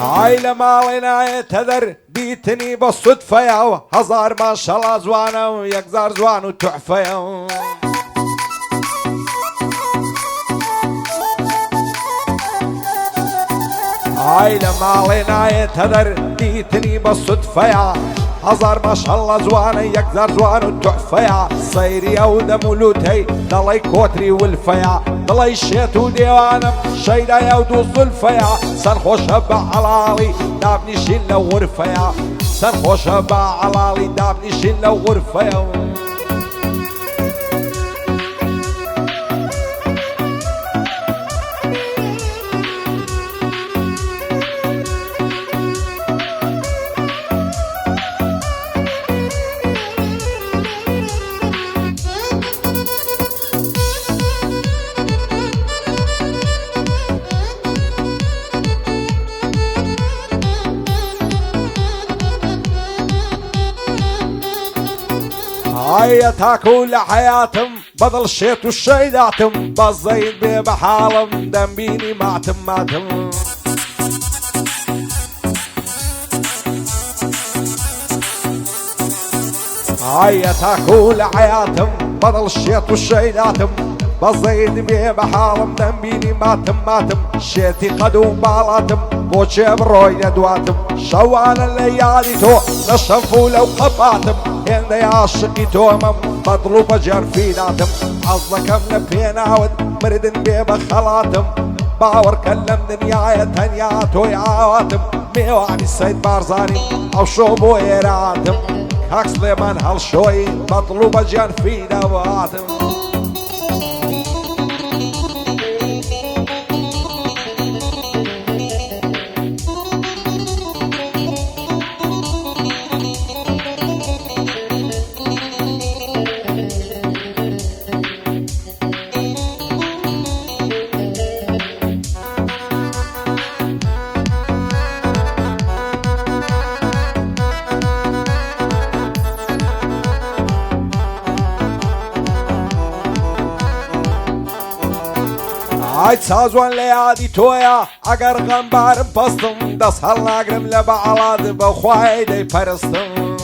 عيلة مالنا يتذر بيتني بالصدفة يا هزار ما شاء الله زوانة ويكزار زوان وتحفة يا عيلة مالنا يتذر بيتني بالصدفة يا هزار ما شاء الله زوانة يكزار زوان وتحفة يا صيري او دمولوتي ضلي كوتري والفيا ضلي شيت وديوانم شيدا يا ودوز الفيا سنخوش بعلالي دابني شلة ورفيا سنخوش بعلالي دابني شلة ورفيا هيا تاكل حياتم بدل شيت والشيداتم بزين بي بحالم دنبيني ماتم ماتم هيا تاكل حياتم بدل شيت والشيداتم بزين بي بحالم دنبيني ماتم ماتم شيتي قدوم بالاتم بوشي بروي ندواتم شوال الليالي تو نشفو لو قفاتم هند يا شقي تومم مطلوب جر في ناتم حظك من بيناود مردن بيبا خلاتم باور كلم دنيا تنيا توي عواتم ميواني السيد بارزاني او شوبو يراتم كاك سليمان هالشوي مطلوب جر في نواتم عيد سازوان ليادي تويا اگر غنبارم بستم دست هل ناگرم لبعلاد بخواهی دی پرستم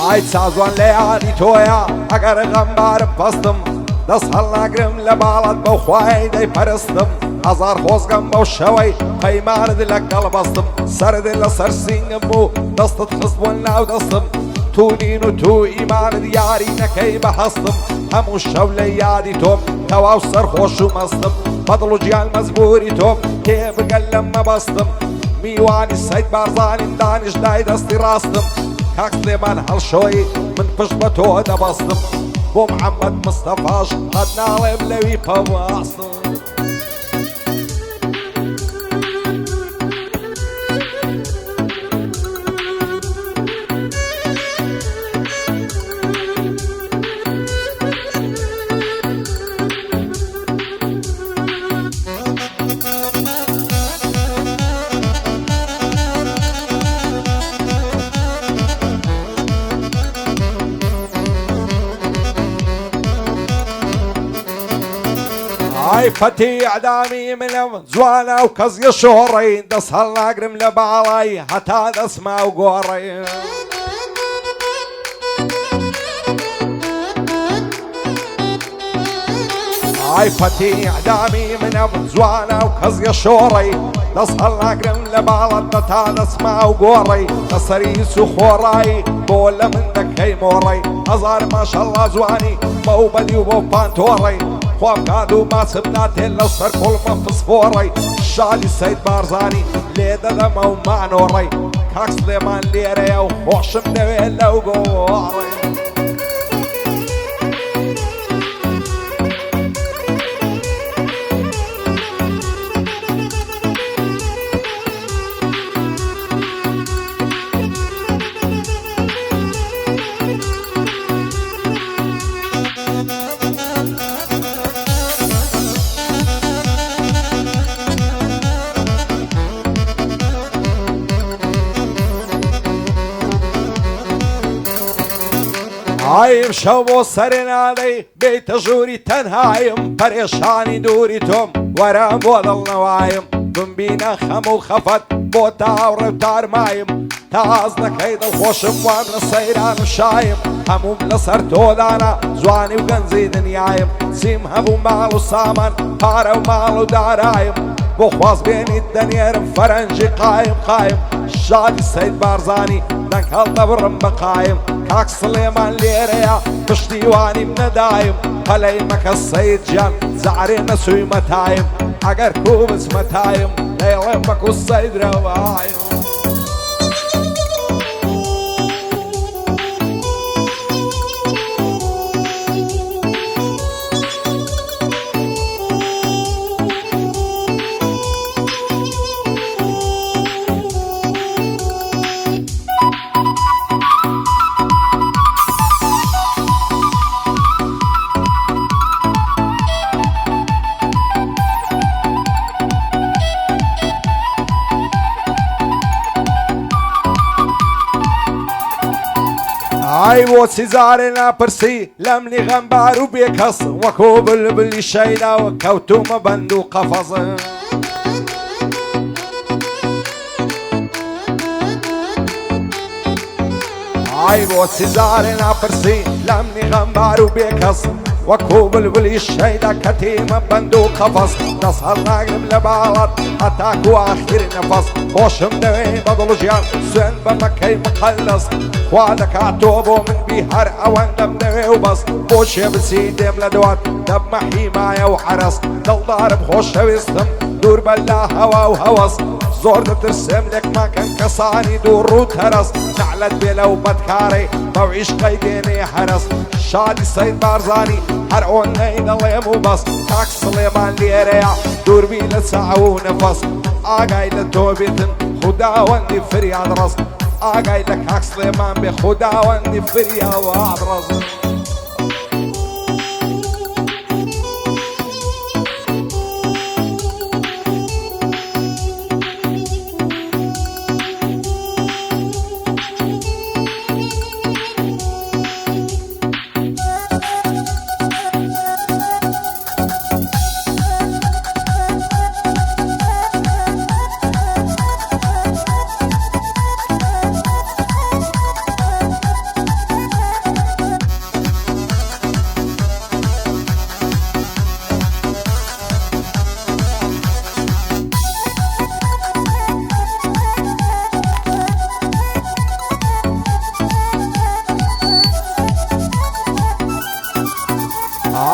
عيد سازوان ليادي تويا اگر غنبارم بستم دست هل ناگرم لبعلاد بخواهی دی پرستم هزار خوزگم بو شوی پیمان دلک قلبستم سر دل سر سینگم بو دستت خصبون ناو دستم تو دين وتو إيمان دياري نكي بحصتم همو الشولة يادي توم تواو سرخوش ومصتم بطلو جيال مزبوري توم كيف قلم ما بصتم ميواني السيد بارزاني دانش داي دستي راستم كاك سليمان هالشوي من فشبتو دبصتم بو محمد مصطفاش خدنا لبلوي بواصتم هاي فتي اعدامي من زوانا وكز يشوري دس هالناقرم لبعلاي حتى دسما وقوري هاي فتي اعدامي من زوانا وكز يشوري دس هالناقرم لبعلا حتى دسما وقوري تسريس وخوراي بولا منك هي موري هزار ما شاء الله زواني موبدي وبانتوري خواب كادو ما سبناتي لو صار كل ما فسفوري شالي السيد بارزاني ليدا دم وما نوري كاك سليمان ليري وحوش منوي لو قوري دەڵێم شەو بۆ سەرێ نادەی بێتە ژووری تەنهایم پەرێشانی دووری تۆم وەرە بۆ دڵنەوایم بمبینە خەم و خەفەت بۆ تاوڕێ و تارمایم تاز نەکەی دڵخۆشم وان لە سەیرانم شایم هەموم لەسەر تۆدانە جوانی و گەنجی دنیایم چیم هەبوو ماڵ و سامان پارە و ماڵ و دارایم بۆ خواست بێنیت دەنێرم فەرەنجی قایم قایم شادی سەید بارزانی دەنگ هەڵدەبڕم بە قایم کاک سڵێمان لێرەیە پشتیوانیم نەدایم هەلەی مەکە سەید گیان جارێ نەچووی مەتایم ئەگەر کوو بچمەتایم دەیڵێم بەکو سەید ڕەوایم ئای بۆچی جارێ ناپرسی لەمنی غەمبار و بێکەس وەکو بلبلی شەیداوە کەوتومە بەند و قەفەز ئای بۆچی جارێ ناپرسی لەمنی غەمبار و بێکەس وەکو بلبلی شەیدا کەتیمە بەند و قەفەس دەست هەڵناگرم لە باڵات هەتاکو ئاخری نەفەس خۆشم دەوێ بەدڵ ژیان سوێن بە مەکەی مقەلەس خوا دەکات تۆ بۆ من بی هەر ئەوەندەم دەوێ و بەس بۆچێ بچی دێم لە دوات دەبمە حیمایە و حەرەس دڵدارم خۆشەویستم دوور بەلا هەوا و هەوەس زۆر دەترسێم لێکماکەن کەسانی دوو ڕوو تەرەس نەعلەت بێ لەو بەدکارەی بەو عیشقەی دێنێ هەرەس شادی سەید بارزانی هەر ئۆنەی دەڵێم و بەس کاک سڵێمان لێرەیە دووربی لە چاو و نەفەس ئاگای لە تۆ بێتن خوداوەندی فریاد ڕست ئاگای لە کاک سڵێمان بێ خوداوەندی فریاد ڕست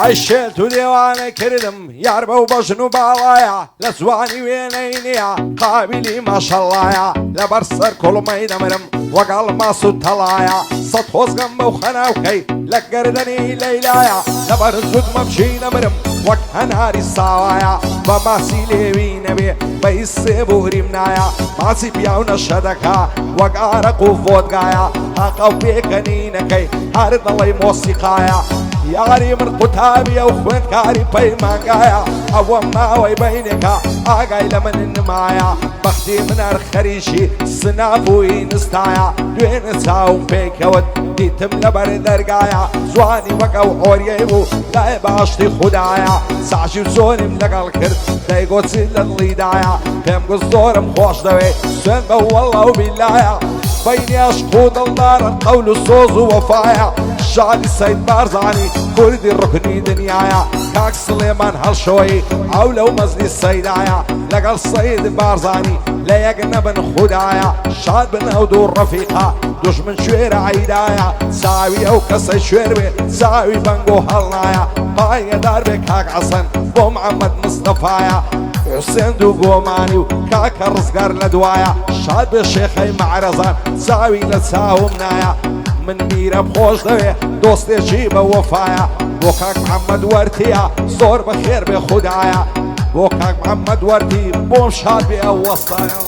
ئای شێت و دێوانەی کردم یار بەو بەژن و باڵایە لە جوانی وێنەی نییە قابلی ماشەڵایە لەبەر سەر کوڵمەی دەمرم وەگەڵ ماس و تەڵایە سەد خۆزگەم بەو خەناوکەی لە گەردەنی لەیلایە لەبەر زودمە بچی نەمرم وەک هەناری ساوایە بە ماسی لێوی نەبێ بەی سێبوریم نایە ماسی پیاو نەشە دەکا وەک ئارەق و ڤۆدگایە تاقە و پێکەنینەکەی هەر دەڵێی مۆسیقایە یاری من قوتابیە و خوێندکاری پەیمانگایە ئەوە ماوەی بەینێکە ئاگای لە من نمایە بەختی من هەر خەریشی سنابووی نستایە دوێنە چاوم پێکەوت دیتم لەبەر دەرگایە جوانی وەکە و ئۆریەی بوو لای باشتی خودایە ساژی و زۆریم لەگەڵ کرد دەیگۆچی لە دڵیدایە پێم گوت زۆرم خۆش دەوێ سوێن بە وەڵڵە و بیلایە بەینی عەشق و دڵدارن قەول و سۆز و وەفایە شادی سەید بارزانی کوردی ڕوکنی دنیایە کاک سڵێمان هەڵشۆی ئەو لەو مەزنی سەیدایە لەگەڵ سەید بارزانی لە یەک نەبن خودایە شاد بن ئەو دوو ڕەفیقە دوژمن شوێرە عەیدایە چاوی ئەو کەسەی شوێر بێ چاوی بەنگ و هەڵنایە پایەدار بێ کاک حەسەن بۆ محەممەد مستەفایە حوسێن دوو گۆمانی و کاکە ڕزگار لە دوایە شاد بێ شێخەی مەعرەزان چاوی لە چاوم نایە من میرم خۆش دەوێ دۆستێکی بە وەفایە بۆ کاک محەممەد وەرتیە زۆر بەخێر بێ خودایە بۆ کاک محەممەد وەرتی بۆم شاد بێ ئەو وەستایە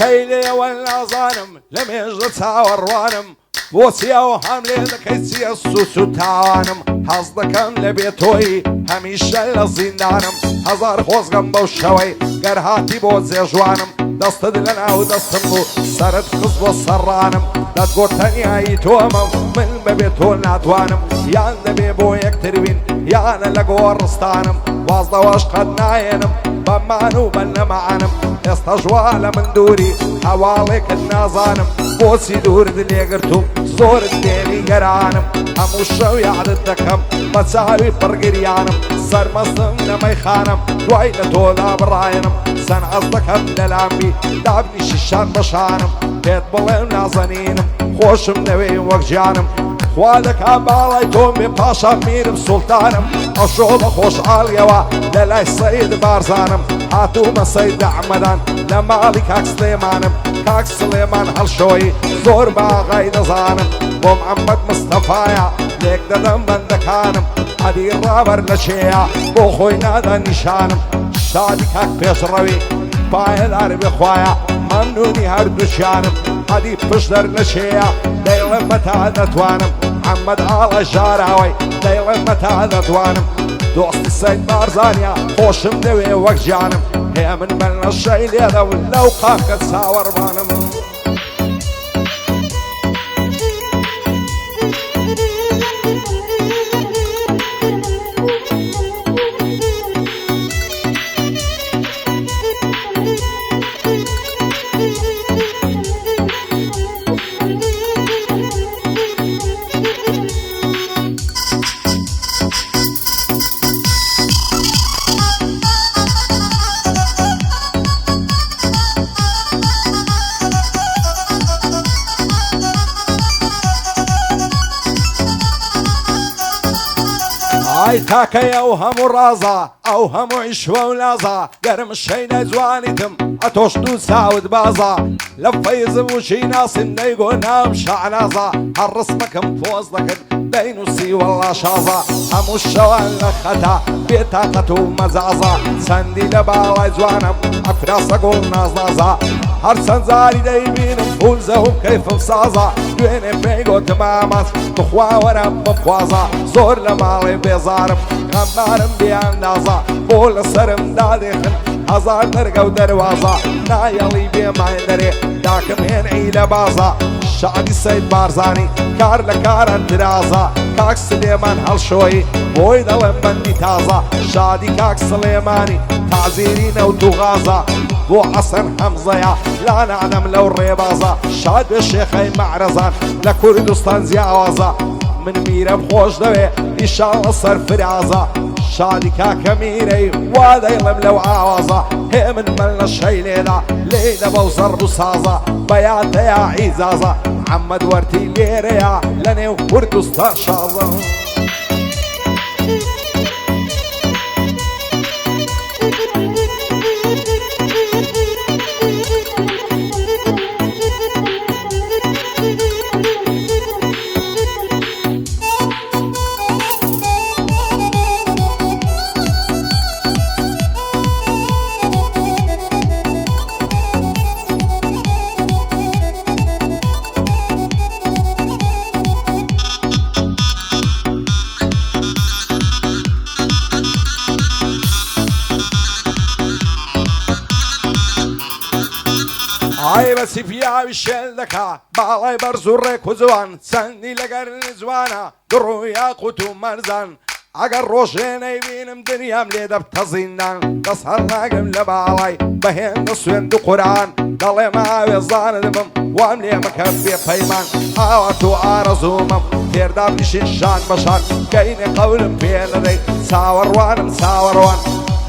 کەی لێوە نازانم لە مێژە چاوەڕوانم بۆچیەوە هەم لێ دەکەی چیە سووس و تاوانم حەز دەکەم لە بێتۆی هەمیشە لە زیندانم هەزار خۆزگەم بەو شەوەی گەر هاتی بۆ جێژوانم دەستت لە ناو دەستم بوو سەرت خست بۆ سەرڕانم دەتگۆ تەنیایی تۆمە من بەبێ تۆ ناتوانم یان دەبێ بۆ یەکتر بین یانە لە گۆڕستانم وازدەوەش قەت نایێنم بەمان و بە نەمەعانم ئێستا ژوا لە من دووری هەواڵێکت نازانم بۆچی دوورت لێگرتوم زۆرت دێنی گەرانم هەموو شەو یادت دەکەم بە چاوی پڕگریانم سەرمەستم لەمەی خانم دوای لە تۆدا بڕایەنم سەن ئەس دەکەم لە لامبی دابنیشی شان بەشانم پێت بڵێم نازەنینم خۆشم دەوێ وەک گیانم خوا دەکا باڵای تۆم بێ پاشان میرم سوڵتانم ئەشۆ بە خۆشحاڵیەوە لە لای سەید بارزانم هاتوومە سەید ئەحمەدان لە ماڵی کاک سلێمانم کاک سلێمان هەڵشۆی زۆر باغای دەزانم بۆ محەممەد مستەفایە لێک دەدەم بەندەکانم عەدی ڕابەر لە چێیە بۆ خۆی نادە نیشانم شادی کاک پێشڕەوی پایەدار بخوایە مەمنونی هەردووشیانم عەدی پشتەر لە چێیە دەیڵێم بەتا دەتوانم محەممەد ئاڵە ژاراوەی دەیڵێم بەتا دەتوانم دۆستی سەید بارزانیا خۆشم دەوێ وەک گیانم هەیە من لە شەی لێدە و لەو قاکە چاوەڕوانم ئای تاکەی ئەو هەموو ڕازە ئەو هەموو عیشوە و لازە گەرم شەینە جوانیتم ئەتۆش دوو چاوت بازە لە فەیزم وشی ناسم دەیگۆ نام شەعنازە هەر ڕسمەکەم پۆز دەکرد دەینووسی وەڵا شازە هەموو شەوان لە خەتا بێتاقەت و مەجازە چەندی لە باڵای جوانم ئەفراسە گوڵ نازنازە هەرچەند جاری دەیبینم پولزە و کەیفم سازە دوێنێ پێی گۆتم ئاماس بخوا وەرە بخوازە زۆر لە ماڵێ بێزارم غەمبارم بیاندازە بۆ لەسەرم دادێخن هەزار دەرگە و دەروازە نایەڵی بێمای دەرێ داکەم هێنەی لە بازە شادی سەید بارزانی کار لە کارە درازە کاک سلێمان هەڵشۆی بۆی دەڵێم بەندی تازە شادی کاک سلێمانی تازیری نەوت و غازە بۆ حەسەن هەمزەیە لا نادەم لەو ڕێبازە شاد بێ شێخەی مەعرەزان لە کوردستان جیاوازە من میرەم خۆش دەوێ ئیشاڵە سەر فرازە شادی کاکە میرەی وا دەیڵم لەو ئاوازە هێ من لە شەی لێدا لێدە بەو زەڕ و سازە بەیاتەیە عیزازە محەممەد وەرتی لێرەیە لە نێو کوردستان شازە ئای بەچی پیاوی شێل دەکا باڵای بەرز و ڕێک و جوان چەندی لەگەر جوانە دڕوویا قوت و مەرزان ئەگەر ڕۆژێنەی بینم دنیام لێ دەبتە زیندان دەست هەڵ ناگرم لە باڵای بەهێندە سوێند و قورئان دەڵێم ئاوێزانت بم وام لێ مەکە بێ پەیمان ئاوات و ئارەزوومەم تێردا بنیشین شان بەشان گەینێ قەولم پێ دەدەی چاوەڕوانم چاوەڕوان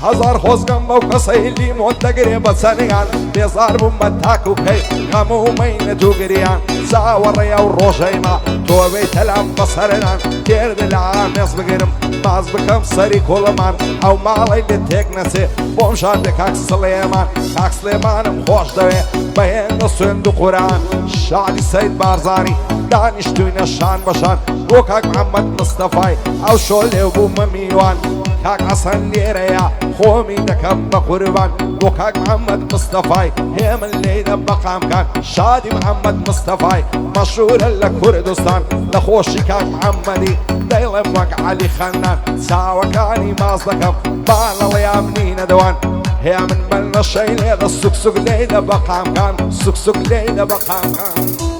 هەزار خۆزگەم بەو کەسەی لیمۆن دەگرێ بە چەنیان بێزار بووم بە تاک و کەی هەموو مەینەت و گریان چاوەڕێە و ڕۆژەیما تۆ بێی تەلام بەسەرنان تێردە لە ئامێز بگرم ماز بکەم سەری کۆڵەمان ئەو ماڵی لێ تێک نەچێ بۆم شاردێ کاک سلێمان کاک سلێمانم خۆش دەوێ بەهێندە سوێند و قورئان شادی سەید بارزانی دانیشتوینە شان بەشان بۆ کاک محەممەد مستەفای ئەو شۆ لێو بوومە میوان کاک حەسەن لێرەیە خۆمی دەکەم بە قوربان بۆ کاک محەممەد مستەفای هێمن لێ دەبقام کان شادی محەممەد مستەفای مەشهورە لە کوردستان لە خۆشی کاک محەممەدی دەیڵێم وەک عەلی خەنان چاوەکانی ماز دەکەم با لەڵێیام نینە دەوان هەیە من بەر نەشەی لێدە سوک سوک لێ دەبقام کان سوک سوک لێ دەبقام کان